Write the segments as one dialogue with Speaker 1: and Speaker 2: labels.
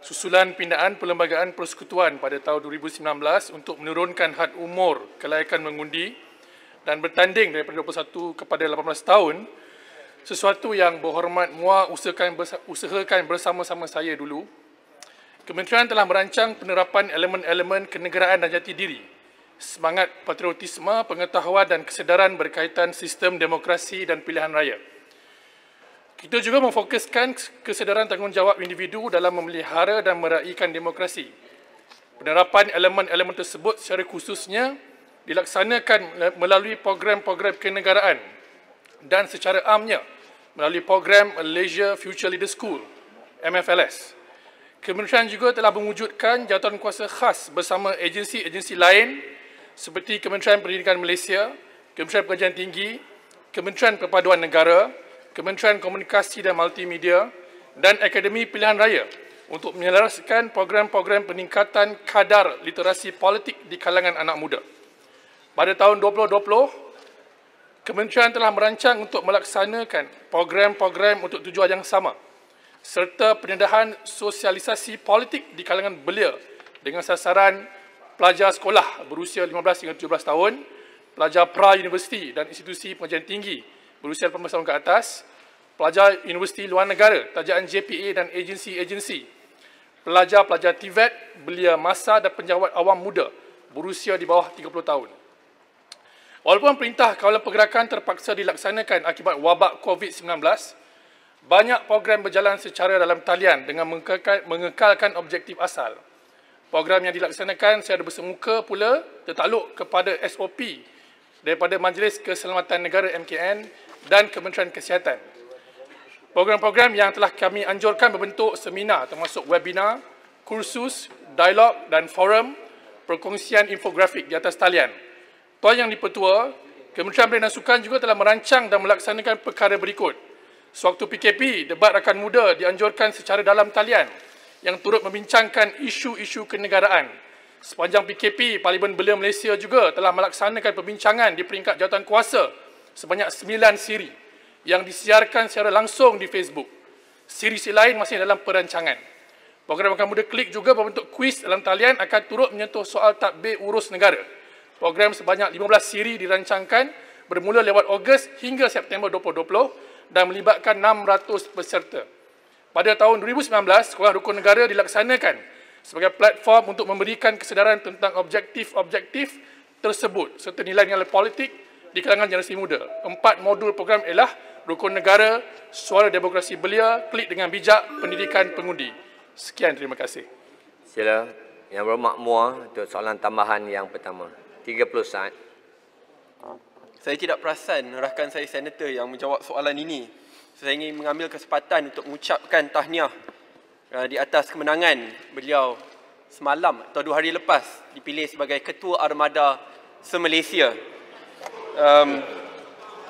Speaker 1: susulan pindaan Perlembagaan Persekutuan pada tahun 2019 untuk menurunkan had umur kelayakan mengundi dan bertanding daripada 21 kepada 18 tahun, sesuatu yang berhormat Muar usahakan bersama-sama saya dulu. Kementerian telah merancang penerapan elemen-elemen kenegaraan dan jati diri, semangat patriotisme, pengetahuan dan kesedaran berkaitan sistem demokrasi dan pilihan raya. Kita juga memfokuskan kesedaran tanggungjawab individu dalam memelihara dan meraihkan demokrasi. Penerapan elemen-elemen tersebut secara khususnya dilaksanakan melalui program-program kenegaraan dan secara amnya melalui program Malaysia Future Leader School, MFLS. Kementerian juga telah mewujudkan jawatankuasa khas bersama agensi-agensi lain seperti Kementerian Pendidikan Malaysia, Kementerian Pengajian Tinggi, Kementerian Perpaduan Negara, Kementerian Komunikasi dan Multimedia dan Akademi Pilihan Raya untuk menyelaraskan program-program peningkatan kadar literasi politik di kalangan anak muda. Pada tahun 2020, Kementerian telah merancang untuk melaksanakan program-program untuk tujuan yang sama serta pendedahan sosialisasi politik di kalangan belia dengan sasaran pelajar sekolah berusia 15 hingga 17 tahun, pelajar pra-universiti dan institusi pengajian tinggi berusia 18 tahun ke atas, pelajar universiti luar negara, tajaan JPA dan agensi-agensi, pelajar-pelajar TVET, belia masa dan penjawat awam muda berusia di bawah 30 tahun. Walaupun perintah kawalan pergerakan terpaksa dilaksanakan akibat wabak COVID-19, banyak program berjalan secara dalam talian dengan mengekalkan objektif asal. Program yang dilaksanakan secara bersemuka pula tertakluk kepada SOP daripada Majlis Keselamatan Negara MKN dan Kementerian Kesihatan. Program-program yang telah kami anjurkan berbentuk seminar termasuk webinar, kursus, dialog dan forum perkongsian infografik di atas talian. Tuan Yang Dipertua, Kementerian Belia dan Sukan juga telah merancang dan melaksanakan perkara berikut. Sewaktu PKP, debat rakan muda dianjurkan secara dalam talian yang turut membincangkan isu-isu kenegaraan. Sepanjang PKP, Parlimen Belia Malaysia juga telah melaksanakan perbincangan di peringkat jawatankuasa sebanyak 9 siri yang disiarkan secara langsung di Facebook. Siri-siri lain masih dalam perancangan. Program Rakan Muda Klik juga berbentuk kuis dalam talian akan turut menyentuh soal tadbir urus negara. Program sebanyak 15 siri dirancangkan bermula lewat Ogos hingga September 2020 dan melibatkan 600 peserta. Pada tahun 2019, Sekolah Rukun Negara dilaksanakan sebagai platform untuk memberikan kesedaran tentang objektif-objektif tersebut serta nilai-nilai politik di kalangan generasi muda. 4 modul program ialah Rukun Negara, Suara Demokrasi Belia, Klik dengan Bijak, Pendidikan Pengundi. Sekian, terima kasih.
Speaker 2: Sila Yang Berhormat Muar untuk soalan tambahan yang pertama. 30 saat.
Speaker 3: Saya tidak perasan rakan saya senator yang menjawab soalan ini. Saya ingin mengambil kesempatan untuk mengucapkan tahniah di atas kemenangan beliau semalam atau 2 hari lepas dipilih sebagai Ketua Armada se-Malaysia.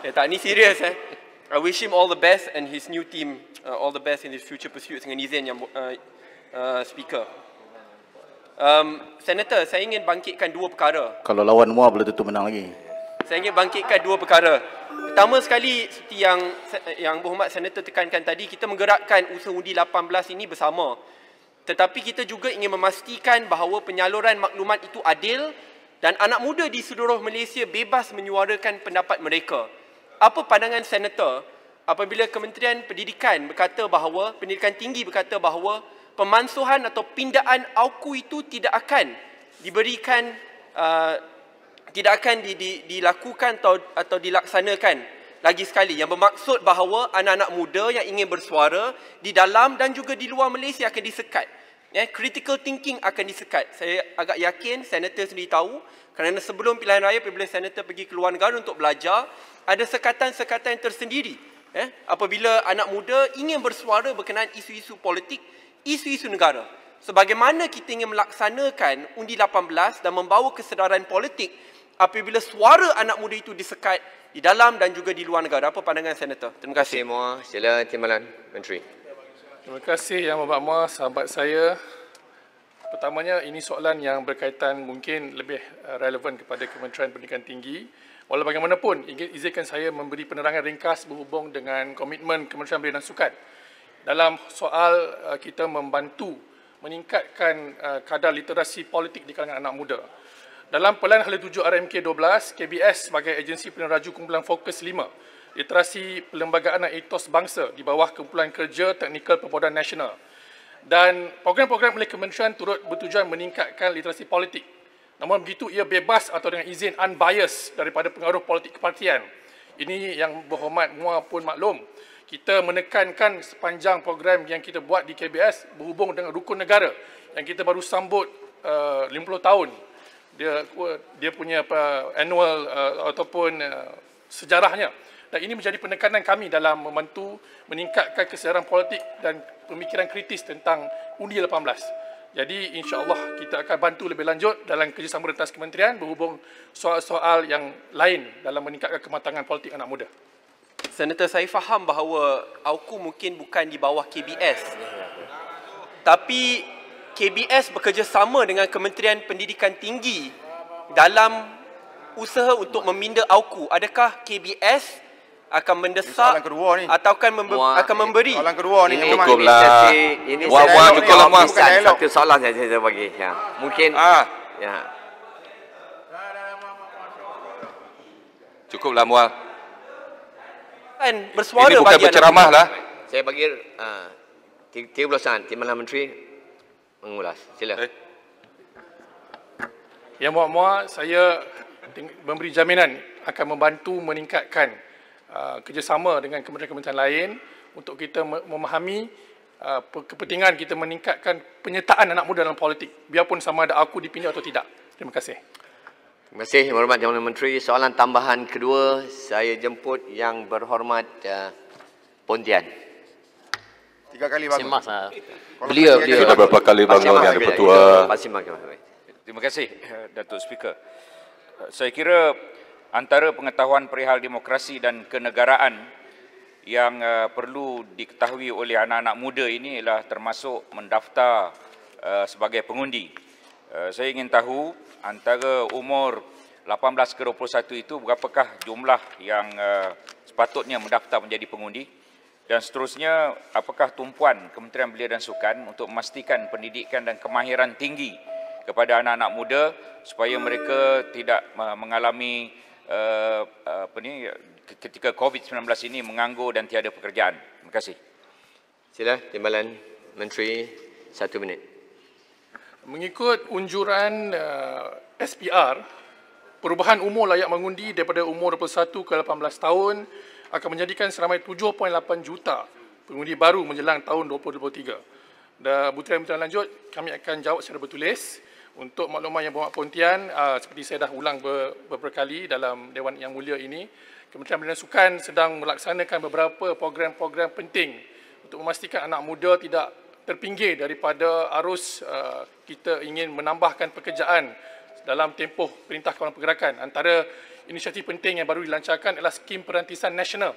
Speaker 3: Tak ni serius I wish him all the best and his new team all the best in his future pursuits dengan izin yang speaker. Senator, saya ingin bangkitkan 2 perkara.
Speaker 4: Kalau lawan Muar boleh tentu menang lagi.
Speaker 3: Saya ingin bangkitkan 2 perkara. Pertama sekali, seperti yang Berhormat Senator tekankan tadi, kita menggerakkan usaha undi 18 ini bersama. Tetapi kita juga ingin memastikan bahawa penyaluran maklumat itu adil dan anak muda di seluruh Malaysia bebas menyuarakan pendapat mereka. Apa pandangan Senator apabila Kementerian Pendidikan berkata bahawa, Pendidikan Tinggi berkata bahawa pemansuhan atau pindaan AUKU itu tidak akan diberikan, tidak akan dilakukan atau dilaksanakan lagi sekali, yang bermaksud bahawa anak-anak muda yang ingin bersuara di dalam dan juga di luar Malaysia akan disekat. Critical thinking akan disekat. Saya agak yakin senator sendiri tahu, kerana sebelum pilihan raya apabila senator pergi ke luar negara untuk belajar, ada sekatan-sekatan tersendiri. Apabila anak muda ingin bersuara berkenaan isu-isu politik, isu-isu negara. Sebagaimana kita ingin melaksanakan undi 18 dan membawa kesedaran politik apabila suara anak muda itu disekat di dalam dan juga di luar negara. Apa pandangan senator? Terima kasih.
Speaker 2: Terima kasih. Sila Timbalan Menteri.
Speaker 1: Terima kasih Yang Berhormat Muar, sahabat saya. Pertamanya, ini soalan yang berkaitan mungkin lebih relevan kepada Kementerian Pendidikan Tinggi. Walau bagaimanapun, izinkan saya memberi penerangan ringkas berhubung dengan komitmen Kementerian Belia dan Sukan dalam soal kita membantu meningkatkan kadar literasi politik di kalangan anak muda. Dalam Pelan Hala 7 RMK 12, KBS sebagai agensi peneraju kumpulan fokus 5, literasi perlembagaan dan etos bangsa di bawah kumpulan kerja teknikal perpaduan nasional. Dan program-program oleh kementerian turut bertujuan meningkatkan literasi politik. Namun begitu, ia bebas atau dengan izin unbiased daripada pengaruh politik kepartian. Ini yang berhormat MUA pun maklum. Kita menekankan sepanjang program yang kita buat di KBS berhubung dengan rukun negara yang kita baru sambut 50 tahun. Dia punya annual ataupun sejarahnya. Dan ini menjadi penekanan kami dalam membantu meningkatkan kesedaran politik dan pemikiran kritis tentang undi 18. Jadi insya-Allah kita akan bantu lebih lanjut dalam kerjasama rentas kementerian berhubung soal-soal yang lain dalam meningkatkan kematangan politik anak muda.
Speaker 3: Senator, saya faham bahawa AUKU mungkin bukan di bawah KBS. Tapi KBS bekerjasama dengan Kementerian Pendidikan Tinggi dalam usaha untuk meminda AUKU. Adakah KBS akan mendesak atau akan memberi?
Speaker 5: Soalan kedua ni
Speaker 2: Cukuplah. Ini cukuplah Muaz.
Speaker 5: Satu
Speaker 2: soalan saya bagi. Ya. Mungkin ya.
Speaker 6: Cukuplah Muaz.
Speaker 3: Kan bersuara
Speaker 6: Ini bukan berceramah lah.
Speaker 2: Saya bagi 30 saat Timbalan Menteri mengulas. Sila.
Speaker 1: Yang Muak-Muak, saya memberi jaminan akan membantu meningkatkan kerjasama dengan kementerian-kementerian lain untuk kita memahami kepentingan kita meningkatkan penyertaan anak muda dalam politik, biarpun sama ada aku dipilih atau tidak. Terima kasih.
Speaker 2: Terima kasih, Yang Berhormat Jabatan Menteri. Soalan tambahan kedua, saya jemput Yang Berhormat Pontian.
Speaker 5: 3 kali bangun.
Speaker 4: Beliau sudah berapa kali bangun Yang Di-Pertua.
Speaker 6: Terima kasih, Datuk Speaker. Saya kira antara pengetahuan perihal demokrasi dan kenegaraan yang perlu diketahui oleh anak-anak muda ini ialah termasuk mendaftar sebagai pengundi. Saya ingin tahu antara umur 18 ke 21 itu berapakah jumlah yang sepatutnya mendaftar menjadi pengundi, dan seterusnya apakah tumpuan Kementerian Belia dan Sukan untuk memastikan pendidikan dan kemahiran tinggi kepada anak-anak muda supaya mereka tidak mengalami ketika COVID-19 ini menganggur dan tiada pekerjaan. Terima kasih.
Speaker 2: Sila, Timbalan Menteri, 1 minit.
Speaker 1: Mengikut unjuran SPR, perubahan umur layak mengundi daripada umur 21 ke 18 tahun akan menjadikan seramai 7.8 juta pengundi baru menjelang tahun 2023. Dan butiran-butiran lanjut, kami akan jawab secara bertulis. Untuk makluman Yang Berhormat Pontian, seperti saya dah ulang beberapa kali dalam Dewan Yang Mulia ini, Kementerian Belia dan Sukan sedang melaksanakan beberapa program-program penting untuk memastikan anak muda tidak terpinggir daripada arus kita ingin menambahkan pekerjaan dalam tempoh Perintah Kawalan Pergerakan. Antara inisiatif penting yang baru dilancarkan adalah skim perantisan nasional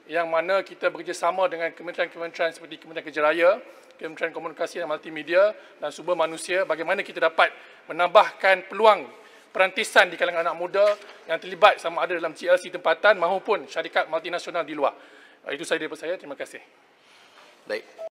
Speaker 1: yang mana kita bekerjasama dengan kementerian-kementerian seperti Kementerian Kerja Raya, Kementerian Komunikasi dan Multimedia dan Sumber Manusia, bagaimana kita dapat menambahkan peluang perantisan di kalangan anak muda yang terlibat sama ada dalam GLC tempatan maupun syarikat multinasional di luar. Itu sahaja daripada saya. Terima kasih.
Speaker 2: Baik.